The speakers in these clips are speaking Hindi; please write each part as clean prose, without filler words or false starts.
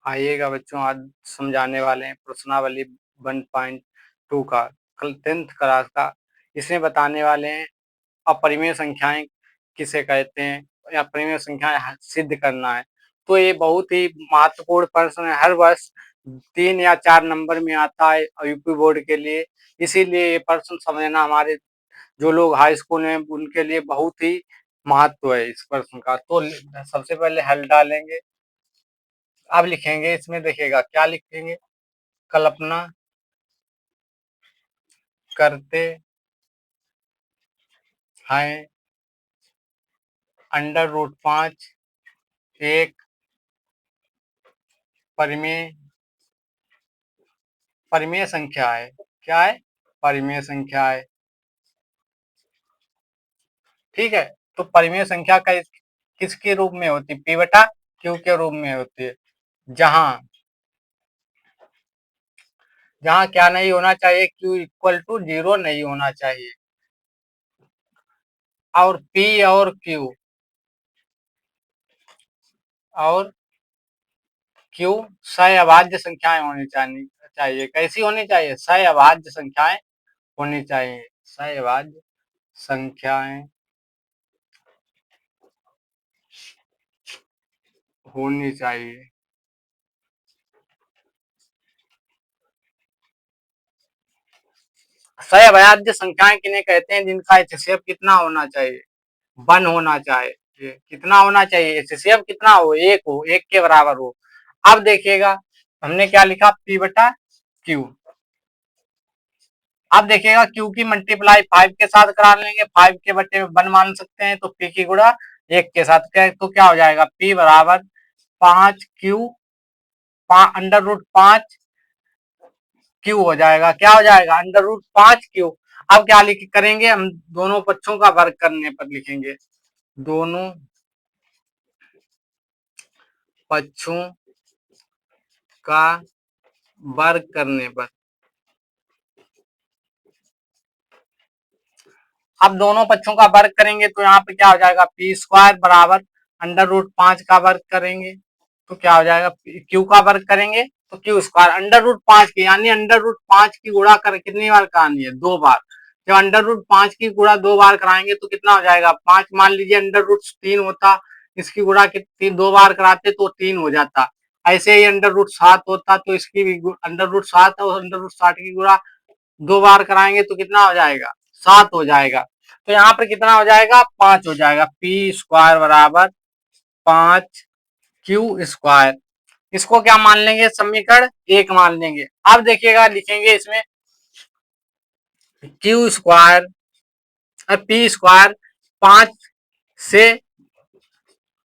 आइएगा बच्चों, आज समझाने वाले हैं प्रश्नावली 1.2 का, कल 10th क्लास का। इसमें बताने वाले हैं अपरिमेय संख्याएं किसे कहते हैं, या अपरिमेय संख्याएं सिद्ध करना है। तो ये बहुत ही महत्वपूर्ण प्रश्न है, हर वर्ष 3 या 4 नंबर में आता है यूपी बोर्ड के लिए। इसीलिए ये प्रश्न समझना हमारे जो लोग हाई स्कूल में उनके लिए बहुत ही महत्व है इस प्रश्न का। तो सबसे पहले हल डालेंगे, अब लिखेंगे। इसमें देखिएगा क्या लिखेंगे, कल्पना करते हैं √5 एक परिमेय परिमेय संख्या है। क्या है? परिमेय संख्या है। ठीक है, तो परिमेय संख्या का किसके रूप में होती है? P बटा Q के रूप में होती है, जहां जहां क्या नहीं होना चाहिए? Q इक्वल टू 0 नहीं होना चाहिए, और P और Q और Q सहअभाज्य संख्याएं होनी चाहिए। कैसी होनी चाहिए? सहअभाज्य संख्याएं होनी चाहिए। सहअभाज्य संख्याएं होनी चाहिए। सहअभाज्य संख्याएं किन्हें कहते हैं? जिनका एचसीएफ कितना होना चाहिए? 1 होना चाहिए। कितना होना चाहिए? एचसीएफ कितना हो? 1 हो, 1 के बराबर हो। अब देखिएगा हमने क्या लिखा? P बटा Q। अब देखिएगा Q की मल्टीप्लाई 5 के साथ करा लेंगे, 5 के बटे में 1 मान सकते हैं, तो P की गुणा 1 के साथ तो क्या हो जाएगा? P बराबर 5Q √5 Q हो जाएगा। क्या हो जाएगा? √5Q। अब क्या लिख करेंगे हम? दोनों पक्षों का वर्ग करने पर लिखेंगे, दोनों पक्षों का वर्ग करने पर। अब दोनों पक्षों का वर्ग करेंगे तो यहाँ पे क्या हो जाएगा? P² बराबर √5 का वर्ग करेंगे तो क्या हो जाएगा? Q का वर्ग करेंगे तो Q² √5 की, यानी √5 की गुणा कर कितनी बार करानी है? 2 बार। जब √5 की गुणा 2 बार कराएंगे तो कितना हो जाएगा? 5 मान लीजिए √3 होता, इसकी गुणा कितनी 2 बार कराते तो 3 हो जाता। ऐसे ही √7 होता तो इसकी भी √7 और √60 की गुणा 2 बार कराएंगे तो कितना हो जाएगा? 7 हो जाएगा। तो यहाँ पर कितना हो जाएगा? 5 हो जाएगा। P² बराबर 5Q²। इसको क्या मान लेंगे? समीकरण 1 मान लेंगे। अब देखिएगा लिखेंगे इसमें Q² P² 5 से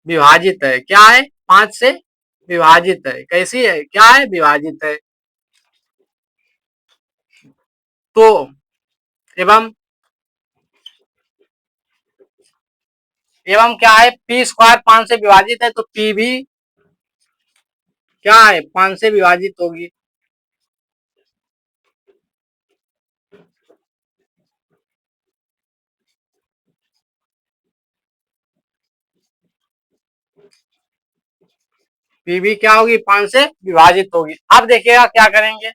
विभाजित है। क्या है? 5 से विभाजित है। कैसी है? क्या है? विभाजित है। तो एवं क्या है? P² 5 से विभाजित है तो P भी क्या है? 5 से विभाजित होगी। P भी क्या होगी? 5 से विभाजित होगी। अब देखिएगा क्या करेंगे,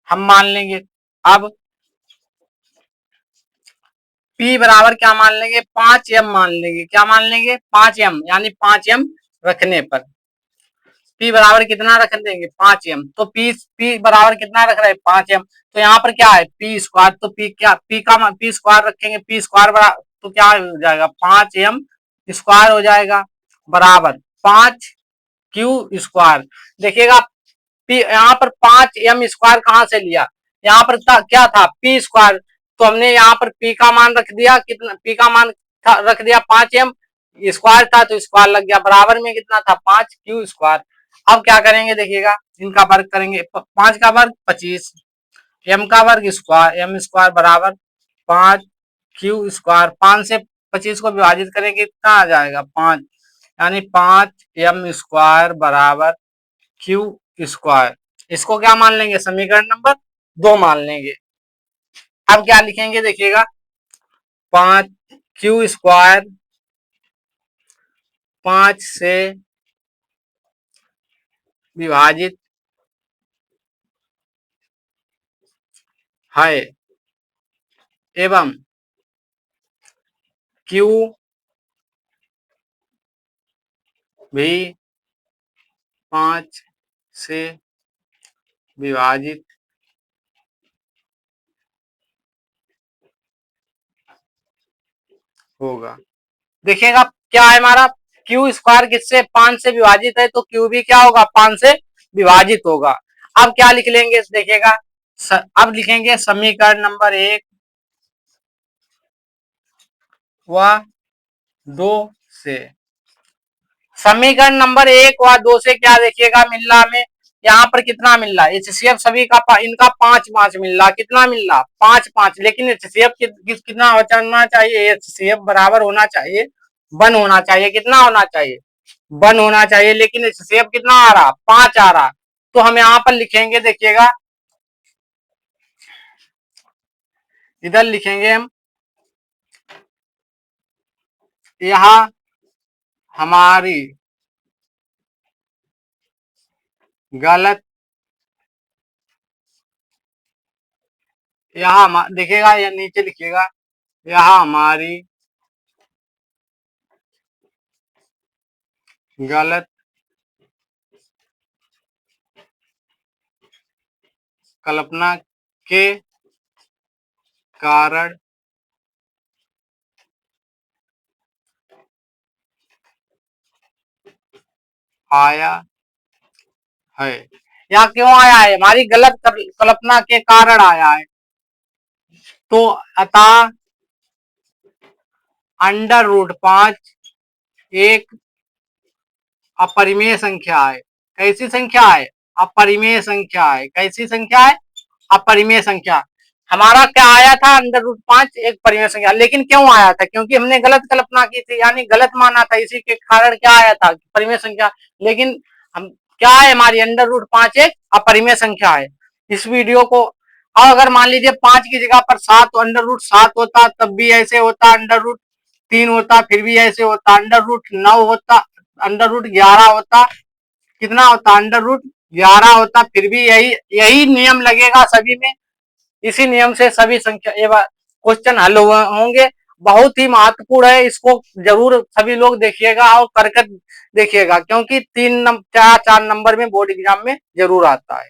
हम मान लेंगे अब P बराबर क्या मान लेंगे? 5m मान लेंगे। क्या मान लेंगे? 5m, यानी 5m रखने पर P बराबर कितना रख देंगे? 5m। तो P बराबर कितना रख रहे हैं? 5m। तो यहाँ पर क्या है? P²। तो P² रखेंगे, P² बराबर तो क्या हो जाएगा? 5m² हो जाएगा, बराबर 5Q²। देखिएगा यहाँ पर 5m² कहां से लिया? यहाँ पर क्या था? P²। तो हमने यहाँ पर P का मान रख दिया, कितना P का मान रख दिया? 5m² था तो स्क्वायर लग गया, बराबर में कितना था? 5Q²। अब क्या करेंगे? देखिएगा इनका वर्ग करेंगे। 5 का वर्ग 25, m का वर्ग स्क्वायर, m² बराबर 5Q²। 5 से 25 को विभाजित करेंगे कितना आ जाएगा? 5, यानी 5m² बराबर Q²। इसको क्या मान लेंगे? समीकरण नंबर 2 मान लेंगे। अब क्या लिखेंगे? देखिएगा 5Q² 5 से विभाजित है एवं Q भी 5 से विभाजित होगा। देखिएगा क्या है हमारा क्यू स्क्वायर किससे 5 से विभाजित है, तो क्यू भी क्या होगा 5 से विभाजित होगा। अब क्या लिख लेंगे देखिएगा, अब लिखेंगे समीकरण नंबर 1 व 2 से। समीकरण नंबर 1 व 2 से क्या देखिएगा मिल रहा हमें, यहाँ पर कितना मिल रहा है एचसीएफ सभी का इनका 5-5 मिल रहा, कितना मिल रहा 5-5, लेकिन एचसीएफ कितना होना चाहिए, एचसीएफ बराबर होना चाहिए 1 होना चाहिए, कितना होना चाहिए 1 होना चाहिए, लेकिन एचसीएफ कितना आ रहा 5 आ रहा। तो हम यहाँ पर लिखेंगे देखिएगा, इधर लिखेंगे हम यहाँ हमारी गलत, यहाँ देखिएगा या नीचे लिखिएगा यहाँ हमारी गलत कल्पना के कारण आया है। यहाँ क्यों आया है, हमारी गलत कल्पना के कारण आया है। तो अतः √5 एक अपरिमेय संख्या है। कैसी संख्या है, अपरिमेय संख्या है। कैसी संख्या है, अपरिमेय संख्या। हमारा क्या आया था √5 एक परिमेय संख्या, लेकिन क्यों आया था, क्योंकि हमने गलत कल्पना की थी, यानी गलत माना था, इसी के कारण क्या आया था परिमेय संख्या। लेकिन हम क्या है, हमारी √5 एक अपरिमेय संख्या है। इस वीडियो को अब अगर मान लीजिए 5 की जगह पर 7 √7 होता तब भी ऐसे होता, √3 होता फिर भी ऐसे होता, √9 होता, √11 होता, कितना होता √11 होता, फिर भी यही यही नियम लगेगा सभी में। इसी नियम से सभी संख्या क्वेश्चन हल होंगे। बहुत ही महत्वपूर्ण है, इसको जरूर सभी लोग देखिएगा और करके देखिएगा, क्योंकि 3 4 नंबर में बोर्ड एग्जाम में जरूर आता है।